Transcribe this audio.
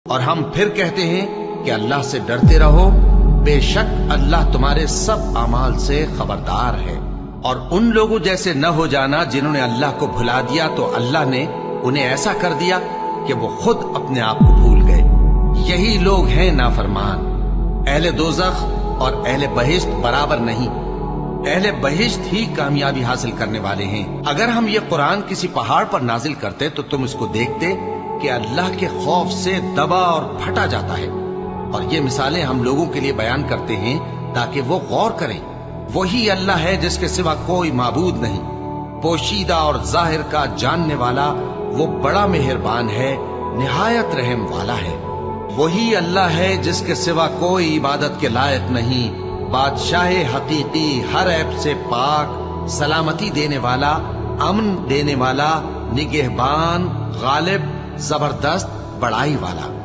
اور ہم پھر کہتے ہیں کہ اللہ سے ڈرتے رہو، بے شک اللہ تمہارے سب اعمال سے خبردار ہے۔ اور ان لوگوں جیسے نہ ہو جانا جنہوں نے اللہ کو بھلا دیا تو اللہ نے انہیں ایسا کر دیا کہ وہ خود اپنے آپ کو بھول گئے۔ یہی لوگ ہیں نافرمان۔ اہل دوزخ اور اہل بہشت برابر نہیں، اہل بہشت ہی کامیابی حاصل کرنے والے ہیں۔ اگر ہم یہ قرآن کسی پہاڑ پر نازل کرتے تو تم اس کو دیکھتے کہ اللہ کے خوف سے دبا اور پھٹا جاتا ہے۔ اور یہ مثالیں ہم لوگوں کے لیے بیان کرتے ہیں تاکہ وہ غور کریں۔ وہی اللہ ہے جس کے سوا کوئی معبود نہیں، پوشیدہ اور ظاہر کا جاننے والا، وہ بڑا مہربان ہے، نہایت رحم والا ہے۔ وہی اللہ ہے جس کے سوا کوئی عبادت کے لائق نہیں، بادشاہ حقیقی، ہر عیب سے پاک، سلامتی دینے والا، امن دینے والا، نگہبان، غالب، زبردست، بڑائی والا۔